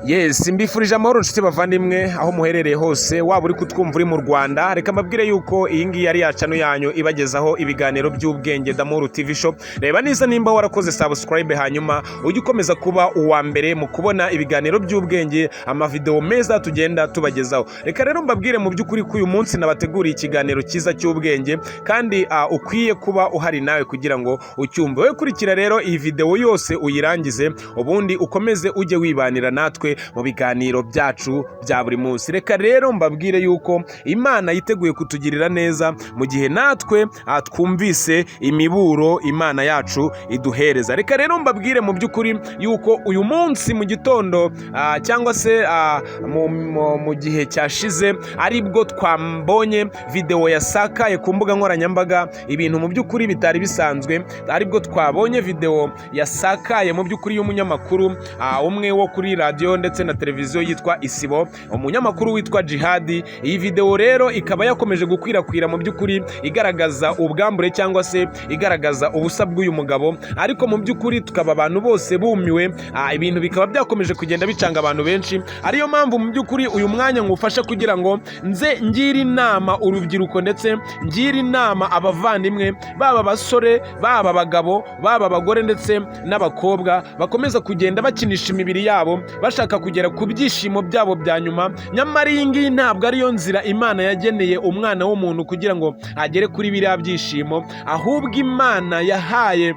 Yes, mbifurije amahoro nshuti bavandimwe aho muherereye hose, waba uri kutwumva uri mu Rwanda. Reka mbabwire yuko iyi ngiyi ari ya channel yanyu ibagezaho ibiganiro by'ubwenge Damuru TV Show. Reba niza nimba warakoze subscribe, hanyuma ujye ukomeza kuba uwa mbere mu kubona ibiganiro by'ubwenge, amavideo meza tugenda tubagezaho. Reka rero mbabwire mu by'ukuri ko uyu munsi nabateguriye ikiganiro cyiza cy'ubwenge, kandi ukwiye kuba uhari nawe kugira ngo ucyumve. We kurikira rero iyi video yose uyirangize, ubundi ukomeze ujye wibanira natwe mu biganiro byacu bya buri munsi. Reka rero mbabwire yuko Imana yiteguye kutugirira neza mu gihe natwe twumvise imiburo Imana yacu iduhereza. Reka rero mbabwire mu by'ukuri yuko uyu munsi mu gitondo cyangwa se mu gihe cyashize aribwo twambonye video yasakaye ku mbuga nkoranyambaga, ibintu mu by'ukuri bitari bisanzwe. Aribwo twabonye video yasakaye mu by'ukuri y'umunyamakuru umwe wo kuri radio ndetse na televiziyo yitwa Isibo, umunyamakuru witwa Jihadi. Iyi video rero ikaba yakomeje gukwirakwira mu by'ukuri igaragaza ubwambure cyangwa se igaragaza ubusa bw'uyu mugabo, ariko mu by'ukuri tukaba abantu bose bumiwe. Ibintu bikaba byakomeje kugenda bicanga abantu benshi. Ariyo mpamvu mu by'ukuri uyu mwanya ngufasha kugira ngo nze ngira inama urubyiruko ndetse ngira inama abavandimwe, baba basore, baba abagabo, baba abagore ndetse n'abakobwa bakomeza kugenda bakinisha imibiri yabo bashaka kugera ku byishimo byabo bya nyuma. Nyamara iyi ngiyi ntabwo ariyo nzira Imana yageneye umwana w'umuntu kugira ngo agere kuri biriya byishimo, ahubwo Imana yahaye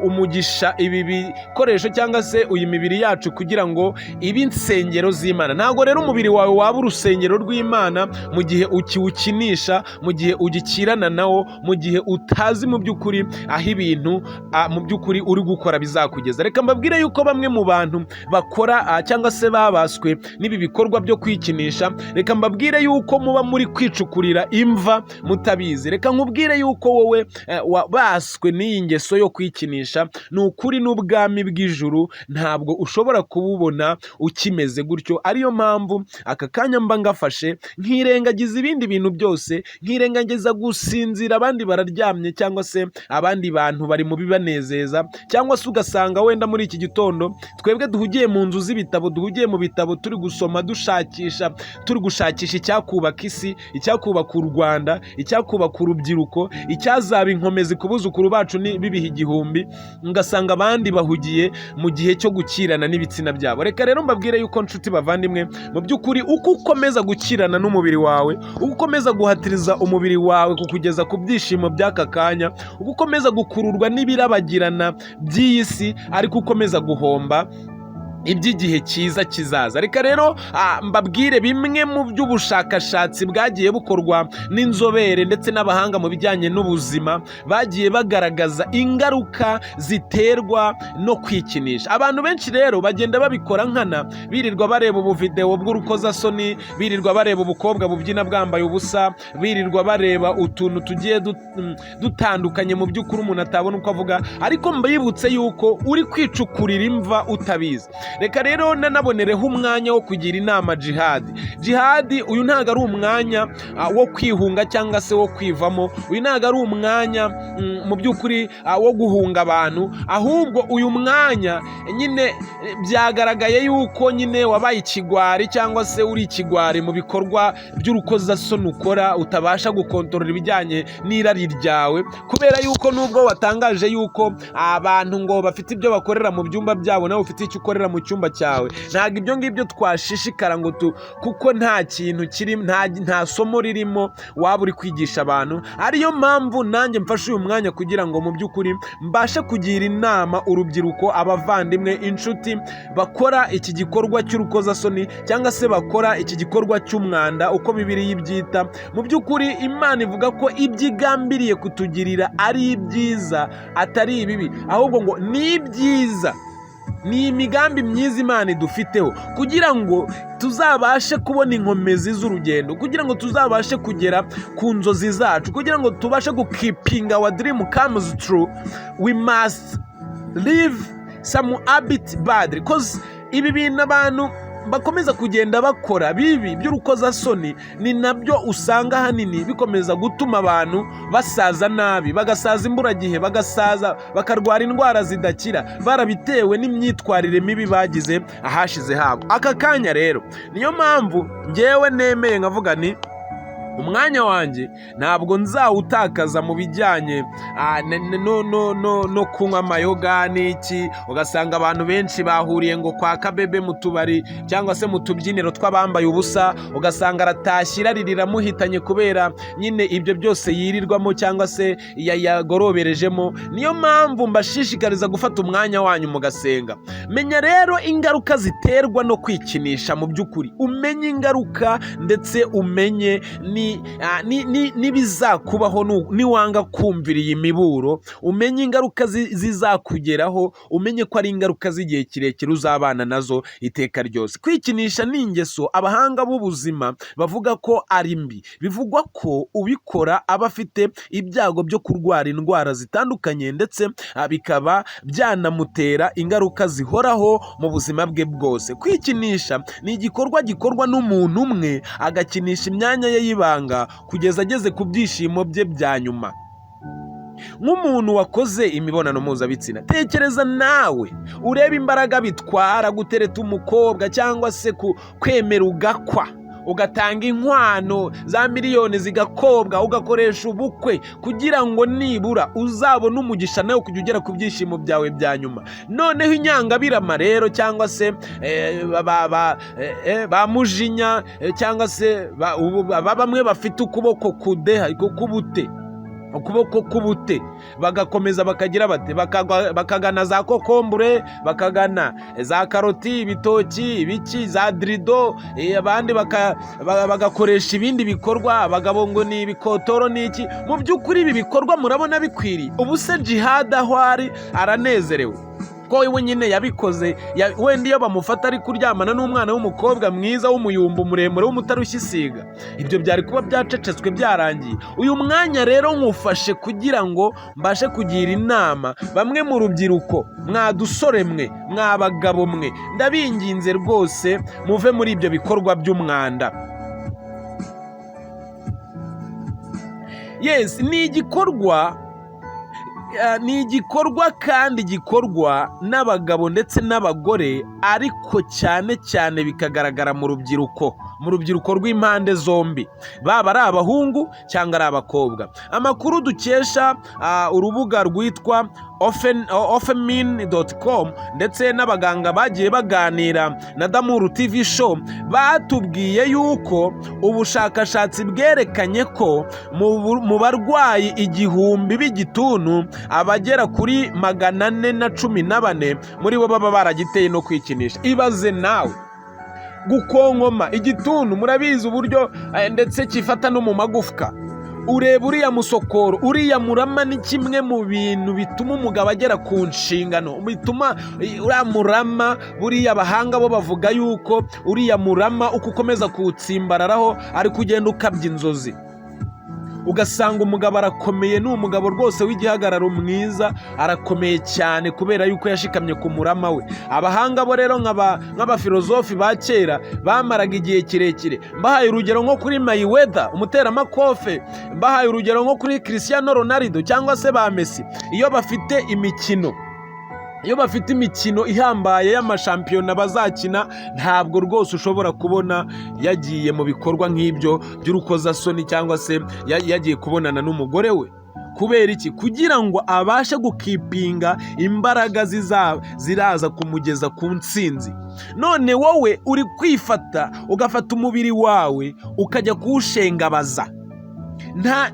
umugisha ibi bikoresho cyangwa se uyu mibiri yacu kugira ngo ibe insengero z'Imana. Ntabwo rero umubiri wawe waba urusengero rw'Imana mu gihe ukiwukinisha, mu gihe ugikirana nawo, mu gihe utazi mu by'ukuri aho ibintu mu by'ukuri uri gukora bizakugeza. Reka mbabwire yuko bamwe mu bantu bakora cyangwa se babaswe n'ibi bikorwa byo kwikinisha, reka mbabwire yuko muba muri kwicukurira imva mutabizi. Reka nkubwire yuko wowe wabaswe n'iyi ngeso yo kwikinisha, ni ukuri n'ubwami bw'ijuru ntabwo ushobora kububona ukimeze gutyo. Ariyo mpamvu aka kanya mba ngafashe nkirengagiza ibindi bintu byose, nkirengagiza gusinzira abandi bararyamye cyangwa se abandi bantu bari mu bibanezeza, cyangwa se ugasanga wenda muri iki gitondo twebwe duhugiye mu nzu z'ibitabo, duhugiye mu bitabo turi gusoma, turi gushakisha icyakubaka isi, icyakubaka u Rwanda, icyakubaka urubyiruko, icyazaba inkomezi ku buzukuru bacu bibiha igihumbi, ugasanga abandi bahugiye mu gihe cyo gukirana n'ibitsina byabo. Reka rero mbabwire yuko nshuti bavandimwe, mu by'ukuri uko ukomeza gukirana n'umubiri wawe, uko ukomeza guhatiriza umubiri wawe kukugeza ku byishimo by'aka kanya, uko ukomeza gukururwa n'ibirabagirana by'iyi si, ariko ukomeza guhomba iby'igihe cyiza kizaza. Reka rero mbabwire bimwe mu by'ubushakashatsi bwagiye bukorwa n'inzobere ndetse n'abahanga mu bijyanye n'ubuzima, bagiye bagaragaza ingaruka ziterwa no kwikinisha. Abantu benshi rero bagenda babikora nkana, birirwa bareba ubuvideo bw'urukozasoni, birirwa bareba ubukobwa bubyina bwambaye ubusa, birirwa bareba utuntu tugiye dutandukanye mu by'ukuri umuntu atabona uko avuga, ariko mbibutse yuko uri kwicukurira imva utabizi. Reka rero nanabonereho umwanya wo kugira inama Jihadi. Uyu ntabwo ari umwanya wo kwihunga cyangwa se wo kwivamo, uyu ntabwo ari umwanya mu by'ukuri wo guhunga abantu, ahubwo uyu mwanya nyine byagaragaye yuko nyine wabaye ikigwari cyangwa se uri ikigwari mu bikorwa by'urukozasoni ukora, utabasha gukontorora ibijyanye n'irari ryawe, kubera yuko nubwo watangaje yuko abantu ngo bafite ibyo bakorera mu byumba byabo, nawe ufite icyo ukorera mu cyumba cyawe. Ntabwo ibyo ngibyo twashishikara ngo kuko nta kintu kiri, nta somo ririmo waba uri kwigisha abantu. Ariyo mpamvu nanjye mfashe uyu mwanya kugira ngo mu by'ukuri mbashe kugira inama urubyiruko, abavandimwe, inshuti bakora iki gikorwa cy'urukozasoni cyangwa se bakora iki gikorwa cy'umwanda, uko Bibiliya ibyita. Mu by'ukuri Imana ivuga ko ibyo igambiriye kutugirira ari ibyiza atari ibibi, ahubwo ngo ni ibyiza. Ni imigambi myiza Imana idufiteho kugira ngo tuzabashe kubona inkomezi z'urugendo, kugira ngo tuzabashe kugera ku nzozi zacu, kugira ngo tubashe gukipinga our dream comes true. We must live some habit badly, because ibi bintu abantu bakomeza kugenda bakora bibi by'urukozasoni, ni nabyo usanga ahanini bikomeza gutuma abantu basaza nabi, bagasaza imburagihe, bagasaza bakarwara indwara zidakira, barabitewe n'imyitwarire mibi bagize ahashize habo. Aka kanya rero niyo mpamvu njyewe nemeye nkavuga ni umwanya wanjye ntabwo nzawutakaza mu bijyanye no kunywa amayoga n'iki. Ugasanga abantu benshi bahuriye ngo kwa Kabebe mu tubari cyangwa se mu tubyiniro tw'abambaye ubusa, ugasanga aratashye riramuhitanye kubera nyine ibyo byose yirirwamo cyangwa se yagoroberejemo. Niyo mpamvu mbashishikariza gufata umwanya wanyu mugasenga. Menya rero ingaruka ziterwa no kwikinisha. mu by'ukuri umenye ingaruka ndetse umenye n'ibizakubaho niwanga kumvira iyi miburo, umenye ingaruka zizakugeraho, umenye ko ari ingaruka z'igihe kirekire uzabana nazo iteka ryose. Kwikinisha ni ingeso abahanga b'ubuzima bavuga ko ari mbi. Bivugwa ko ubikora aba afite ibyago byo kurwara indwara zitandukanye, ndetse bikaba byanamutera ingaruka zihoraho mu buzima bwe bwose. Kwikinisha ni igikorwa gikorwa n'umuntu umwe, agakinisha imyanya ye y'ibanga kugeza ageze ku byishimo bye bya nyuma. Nk'umuntu wakoze imibonano mpuzabitsina, tekereza nawe urebe imbaraga bitwara gutereta umukobwa cyangwa se kwemera ugakwa, ugatanga inkwano za miliyoni zigakobwa, ugakoresha ubukwe kugira ngo nibura uzabone umugisha nawe kujya ugera ku byishimo byawe bya nyuma. Noneho inyangabirama rero cyangwa se ba mujinya cyangwa se bamwe bafite ukuboko k'ubute bagakomeza bakagira bate, bakagana za kokombure, bakagana za karoti, ibitoki, ibiki, za dirido, abandi bagakoresha ibindi bikorwa, abagabo ngo ni ibikotoro n'iki. Mu by'ukuri ibi bikorwa murabona bikwiriye? Ubu se Jihad aho ari aranezerewe ko we nyine yabikoze? Wenda iyo bamufata ari kuryamana n'umwana w'umukobwa mwiza w'umuyumbu muremure w'umutarushya isiga, ibyo byari kuba byacecetswe byarangiye. Uyu mwanya rero nkufashe kugira ngo mbashe kugira inama bamwe mu rubyiruko, mwa dusore mwe, mwa bagabo mwe, ndabinginze rwose muve muri ibyo bikorwa by'umwanda. Yes, ni igikorwa kandi gikorwa n'abagabo ndetse n'abagore, ariko cyane cyane bikagaragara mu rubyiruko rw'impande zombi, baba ari abahungu cyangwa ari abakobwa. Amakuru dukesha urubuga rwitwa ofemin.com ndetse n'abaganga bagiye baganira na Damuru TV show batubwiye yuko ubushakashatsi bwerekanye ko mu barwayi 1000 b'igituntu abagera kuri 414 muri bo baba baragiteye no kwikinisha. Ibaze nawe gukonkoma igituntu, murabizi uburyo ndetse kifata no mu magufwa. Ureba uriya musokoro, uriya murama ni kimwe mu bintu bituma umugabo agera ku nshingano, bituma uriya murama, buriya abahanga bo bavuga yuko uriya murama uko ukomeza kuwutsimbararaho ari kugenda ukabya inzozi. Ugasanga umugabo arakomeye, ni umugabo rwose w'igihagararo mwiza, arakomeye cyane kubera yuko yashikamye ku murama we. Abahanga bo rero nk'abafilozofi ba kera bamaraga igihe kirekire. Mbahaye urugero nko kuri Mayweather umuteramakofe, mbahaye urugero nko kuri Cristiano Ronaldo cyangwa se ba Messi. Iyo bafite imikino ihambaye y'amashampiyona bazakina, ntabwo rwose ushobora kubona yagiye mu bikorwa nk'ibyo by'urukozasoni cyangwa se yagiye kubonana n'umugore we. Kubera iki? Kugira ngo abashe gukipinga imbaraga ziraza kumugeza ku ntsinzi. None wowe uri kwifata ugafata umubiri wawe ukajya kuwushengabaza, nta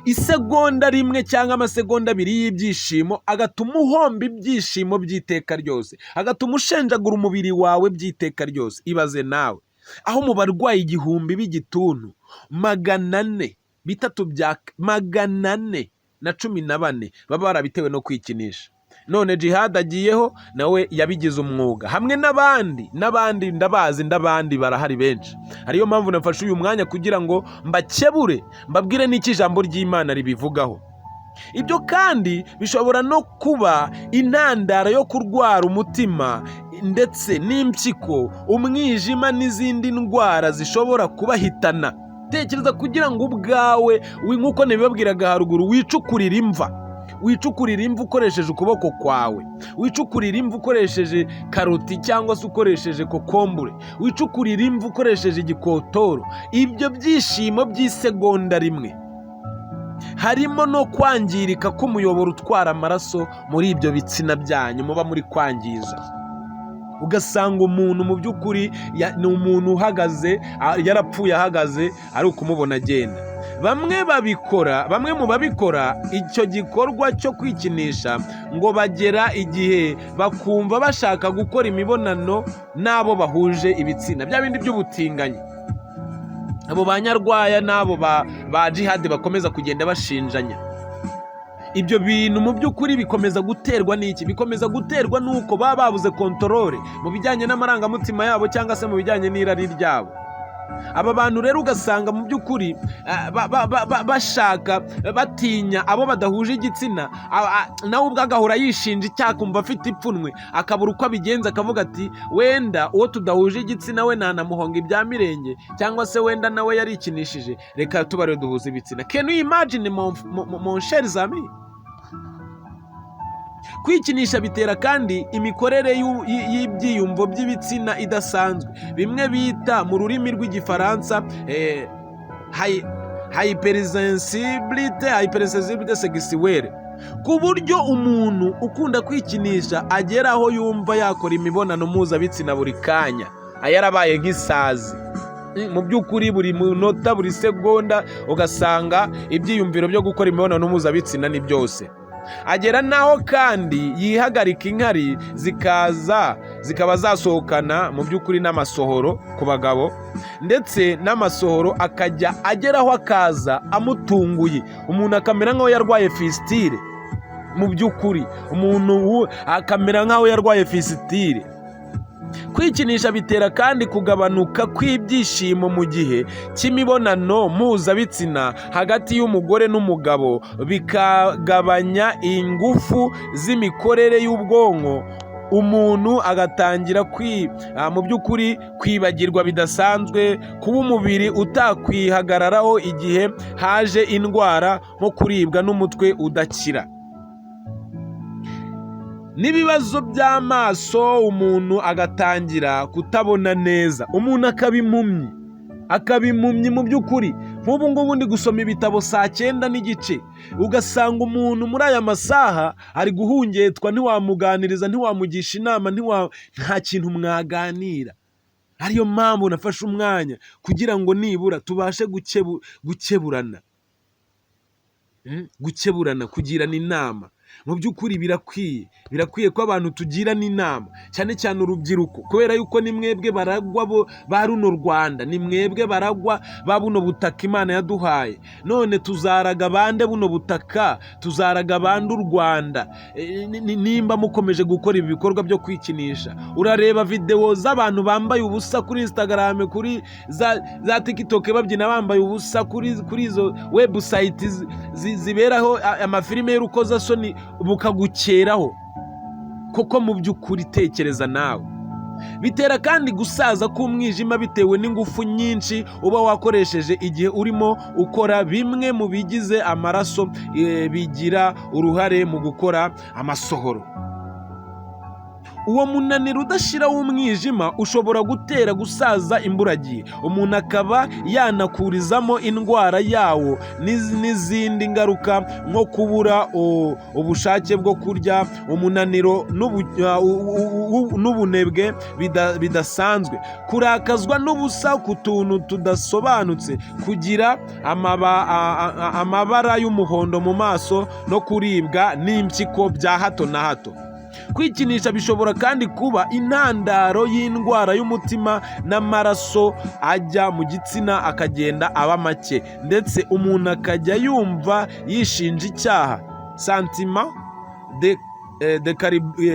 isegonda rimwe cyangwa amasegonda 2 y'ibyishimo agatuma uhomba ibyishimo by'iteka ryose, agatuma ushenjagura umubiri wawe by'iteka ryose. Ibaze nawe aho mu barwayi 1000 b'igituntu 414 baba barabitewe no kwikinisha. None Jihad agiyeho nawe yabigize umwuga, hamwe n'abandi ndabazi, n'abandi barahari benshi. Ariyo mpamvu nafashe uyu mwanya kugira ngo mbakebure, mbabwire n'iki ijambo ry'Imana ribivugaho. Ibyo kandi bishobora no kuba intandaro yo kurwara umutima, ndetse n'impyiko, umwijima n'izindi ndwara zishobora kubahitana. Tekereza kugira ngo ubwawe nk'uko nabibabwiraga haruguru wicukurire imva ukoresheje ukuboko kwawe, wicukurire imva ukoresheje karoti cyangwa se ukoresheje kokombure, wicukurire imva ukoresheje igikotoro. Ibyo byishimo by'isegonda rimwe harimo no kwangirika k'umuyoboro utwara amaraso muri ibyo bitsina byanyu muba muri kwangiza. Ugasanga umuntu mu by'ukuri ni umuntu uhagaze, yarapfuye ahagaze ari ukumubona agenda. Bamwe mu babikora icyo gikorwa cyo kwikinisha ngo bagera igihe bakumva bashaka gukora imibonano n'abo bahuje ibitsina, bya bindi by'ubutinganyi. Abo banyarwaya n'abo ba jihadi bakomeza kugenda bashinjanya. Ibyo bintu mu by'ukuri bikomeza guterwa n'iki? Bikomeza guterwa n'uko baba babuze kontorore mu bijyanye n'amarangamutima yabo cyangwa se mu bijyanye n'irari ryabo. Aba bantu rero ugasanga mu by'ukuri bashaka, batinya abo badahuje igitsina, nawe ubwo agahora yishinja icyaha, akumva afite ipfunwe, akabura uko abigenza, akavuga ati wenda uwo tudahuje igitsina we nanamuhonga ibya mirenge, cyangwa se wenda nawe yarikinishije, reka tubare duhuze ibitsina. Can you imagine mon chers amis? Kwikinisha bitera kandi imikorere y'ibyiyumvo by'ibitsina idasanzwe, bimwe bita mu rurimi rw'igifaransa hypersensibilité sexuelle, ku buryo umuntu ukunda kwikinisha agera aho yumva yakora imibonano mpuzabitsina buri kanya, yarabaye nk'isazi. Mu by'ukuri buri munota, buri segonda ugasanga ibyiyumviro byo gukora imibonano mpuzabitsina ni byose. Agera naho kandi yihagarika inkari zikaba zasohokana mu by'ukuri n'amasohoro ku bagabo, ndetse n'amasohoro akajya ageraho akaza amutunguye, umuntu akamera nk'aho yarwaye fisitire. Mu by'ukuri umuntu akamera nk'aho yarwaye fisitire. Kwikinisha bitera kandi kugabanuka kw'ibyishimo mu gihe cy'imibonano mpuzabitsina hagati y'umugore n'umugabo, bikagabanya ingufu z'imikorere y'ubwonko. Umuntu agatangira mu by'ukuri kwibagirwa bidasanzwe, kuba umubiri utakwihagararaho igihe haje indwara nko kuribwa n'umutwe udakira, n'ibibazo by'amaso. Umuntu agatangira kutabona neza, umuntu akaba impumyi mu by'ukuri. Nk'ubu ngubu ndi gusoma ibitabo 9:30, ugasanga umuntu muri aya masaha ari guhungetwa, ntiwamuganiriza, ntiwamugisha inama, nta kintu mwaganira. Ariyo mpamvu nafashe umwanya kugira ngo nibura tubashe gukeburana, kugirana inama. Mu by'ukuri birakwiye ko abantu tugirana inama, cyane cyane urubyiruko, kubera yuko ni mwebwe baragwa ba runo Rwanda, ni mwebwe baragwa ba buno butaka Imana yaduhaye. None tuzaraga bande buno butaka? Tuzaraga bande u Rwanda nimba mukomeje gukora ibi bikorwa byo kwikinisha? Urareba video z'abantu bambaye ubusa kuri Instagram, kuri za TikTok, babyina bambaye ubusa kuri izo website ziberaho amafilime y'urukozasoni, bukagukeraho. Koko mu by'ukuri tekereza nawe. Bitera kandi gusaza k'umwijima bitewe n'ingufu nyinshi uba wakoresheje igihe urimo ukora bimwe mu bigize amaraso bigira uruhare mu gukora amasohoro. Uwo munaniro udashira w'umwijima ushobora gutera gusaza imburagihe, umuntu akaba yanakurizamo indwara yawo n'izindi ngaruka nko kubura ubushake bwo kurya, umunaniro n'ubunebwe bidasanzwe, kurakazwa n'ubusa ku tuntu tudasobanutse, kugira amabara y'umuhondo mu maso no kuribwa n'impyiko bya hato na hato. Kwikinisha bishobora kandi kuba intandaro y'indwara y'umutima n'amaraso ajya mu gitsina akagenda aba make, ndetse umuntu akajya yumva yishinja icyaha, sentiment de de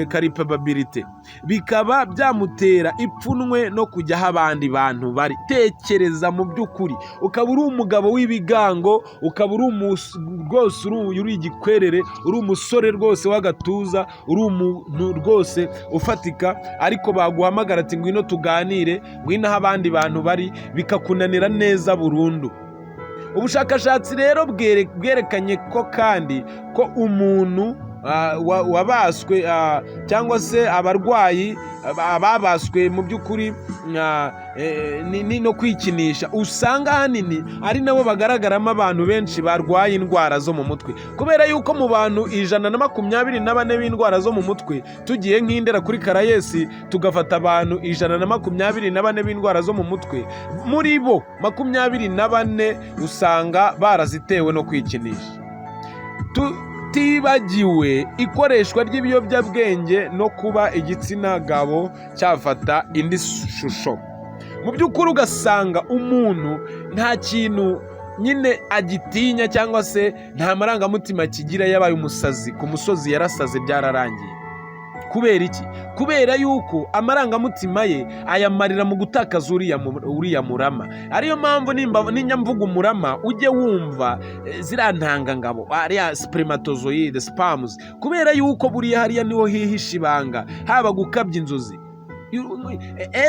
caripabilité, bikaba byamutera ipfunwe no kujya aho abandi bantu bari. Tekereza mu by'ukuri, ukaba uri umugabo w'ibigango, ukaba uri rwose uri igikwerere, uri umusore rwose w'agatuza, uri umuntu rwose ufatika, ariko baguhamagara ati ngwino tuganire, ngwino aho abandi bantu bari, bikakunanira neza burundu. Ubushakashatsi rero bwerekanye ko kandi ko umuntu wabaswe cyangwa se abarwayi ababaswe mu by'ukuri no kwikinisha, usanga ahanini ari nabo bagaragaramo abantu benshi barwaye indwara zo mu mutwe, kubera yuko mu bantu 124 b'indwara zo mu mutwe, tugiye nk'Indera kuri Karayesi tugafata abantu 124 b'indwara zo mu mutwe, muri bo 24 usanga barazitewe no kwikinisha. Tibagiwe ikoreshwa ry'ibiyobyabwenge no kuba igitsina gabo cyafata indi shusho. Mu by'ukuri ugasanga umuntu nta kintu nyine agitinya cyangwa se nta marangamutima kigira, yabaye umusazi ku musozi yarasaze byararangiye. Kubera iki? Kubera yuko amarangamutima ye ayamarira mu gutakaza uriya murama. Ariyo mpamvu ninyamvuga umurama ujye wumva ziriya ntangangabo, ariya spermatozoide, sperms, kubera yuko buriya hariya niho hihisha ibanga, haba gukabya inzozi.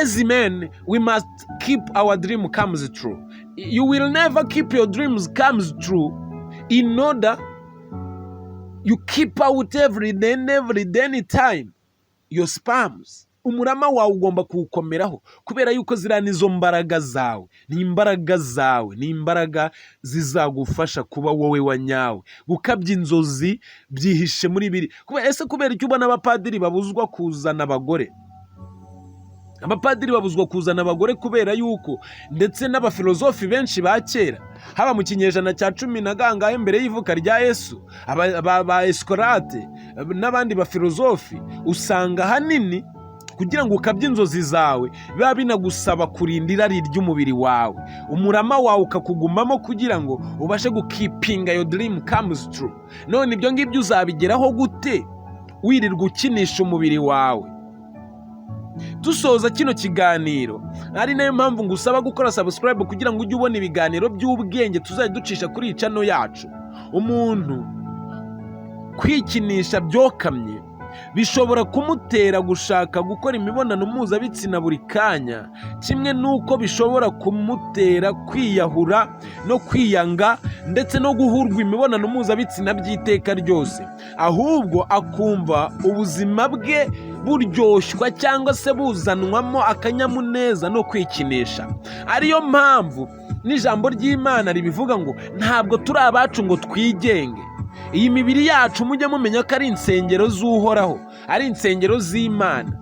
As men, we must keep our dream comes true. You will never keep your dreams comes true in order you keep out every day anytime your sperms. Umurama wawe ugomba kuwukomeraho, kubera yuko ziriya nizo mbaraga zawe, ni imbaraga zizagufasha kuba wowe wa nyawe. Gukabya inzozi byihishe muri biri. Kubera icyo ubona abapadiri babuzwa kuzana abagore? Abapadiri babuzwa kuzana abagore kubera yuko, ndetse n'abafilozofi benshi ba kera, haba mu kinyejana cya 10 na gangahe mbere y'ivuka rya Yesu, ba Eskorate n'abandi bafilozofi, usanga hanini kugira ngo ukabye inzozi zawe biba binagusaba kurinda irari ry'umubiri wawe, umurama wawe ukakugumamo kugira ngo ubashe gukipinga your dream comes true. None ibyo ngibyo uzabigeraho gute wirirwa ukinisha umubiri wawe? Dusoza kino kiganiro, ari nayo mpamvu ngusaba gukora subscribe kugira ngo ujye ubona ibiganiro by'ubwenge tuzajya ducisha kuri channel yacu. Umuntu kwikinisha byokamye bishobora kumutera gushaka gukora imibonano mpuzabitsina buri kanya, kimwe nuko bishobora kumutera kwiyahura no kwiyanga, ndetse no guhurwa imibonano mpuzabitsina by'iteka ryose, ahubwo akumva ubuzima bwe buryoshywa cyangwa se buzanwamo akanyamuneza no kwikinisha. Ariyo mpamvu n'ijambo ry'Imana ribivuga ngo ntabwo turi abacu ngo twigenge. Iyi mibiri yacu mujye mumenya ko ari insengero z'Uhoraho, ari insengero z'Imana.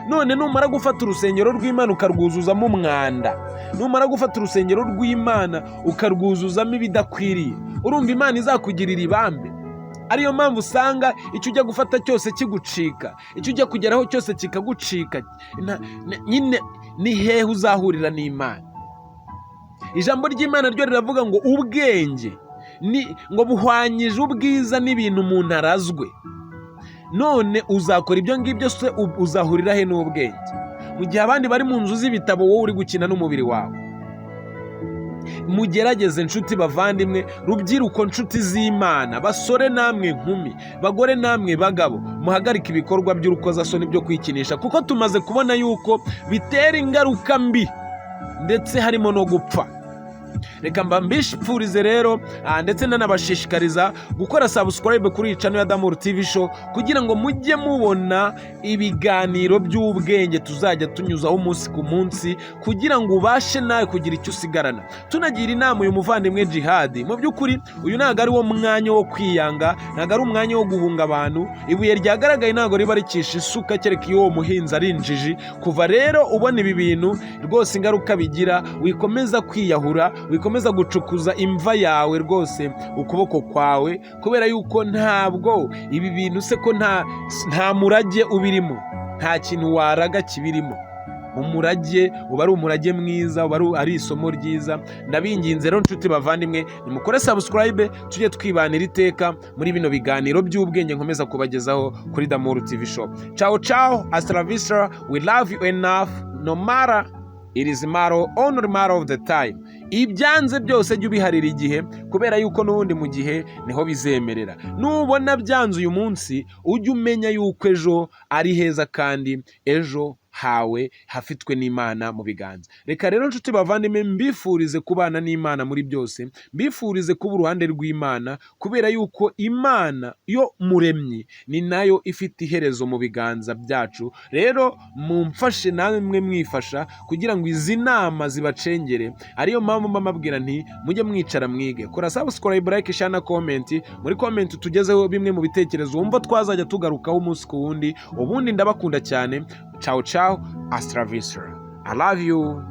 None numara gufata urusengero rw'Imana ukarwuzuzamo umwanda, numara gufata urusengero rw'Imana ukarwuzuzamo ibidakwiriye, urumva Imana izakugirira ibambe? Ariyo mpamvu usanga icyo ujya gufata cyose kigucika, icyo ujya kugeraho cyose kikagucika. Nyine ni hehe uzahurira n'Imana? Ijambo ry'Imana ryo riravuga ngo ubwenge ngo buhwanyije ubwiza n'ibintu umuntu arazwe. None uzakora ibyo ngibyo se uzahurira he n'ubwenge? Mu gihe abandi bari mu nzu z'ibitabo, wowe uri gukina n'umubiri wawe. Mugerageze nshuti bavandimwe, rubyiruko nshuti z'Imana, basore namwe nkumi, bagore namwe bagabo, muhagarika ibikorwa by'urukozasoni byo kwikinisha, kuko tumaze kubona yuko bitera ingaruka mbi ndetse harimo no gupfa. Reka mbishipfurize rero ndetse nanabashishikariza gukora subscribe kuri channel ya Damour TV Show kugira ngo mujye mubona ibiganiro by'ubwenge tuzajya tunyuzaho umunsi ku munsi, kugira ngo ubashe nawe kugira icyo usigarana. Tunagira inama uyu muvandimwe Jihad, mu by'ukuri uyu ntago ari wo mwanya wo kwiyanga, ntago ari umwanya wo guhunga abantu. Ibuye ryagaragaye ntago riba rikisha isuka, kereka iyo uwo muhinzi ari injiji. Kuva rero ubona ibi bintu rwose ingaruka bigira, wikomeza kwiyahura, wikomeza gucukuza imva yawe rwose ukuboko kwawe, kubera yuko ntabwo ibi bintu se ko nta murage ubirimo, nta kintu waraga kibirimo. umurage uba ari umurage mwiza, uba ari isomo ryiza. Ndabinginze rero nshuti bavandimwe, nimukore subscribe tujye twibanira iteka muri bino biganiro by'ubwenge nkomeza kubagezaho kuri D'Amour TV Show. Ciao ciao, hasta la vista, we love you enough, no matter it is matter, only matter of the time. Ibyanze byose jya ubiharira igihe, kubera yuko n'ubundi mu gihe niho bizemerera. Nubona byanze uyu munsi, ujye umenya yuko ejo ari heza, kandi ejo hawe hafitwe n'Imana mu biganza. Reka rero nshuti bavandimwe, mbifurize kubana n'Imana muri byose, mbifurize kuba uruhande rw'Imana, kubera yuko Imana yo muremyi ni nayo ifite iherezo mu biganza byacu. Rero mumfashe namwe mwifasha kugira ngo izi nama zibacengere. Ariyo mpamvu mbabwira nti mujye mwicara mwige. Kora subscribe, like, share na comment. Muri comment tugezeho bimwe mu bitekerezo wumva twazajya tugarukaho umunsi ku wundi. Ubundi ndabakunda cyane. Ciao ciao, hasta la vista. I love you.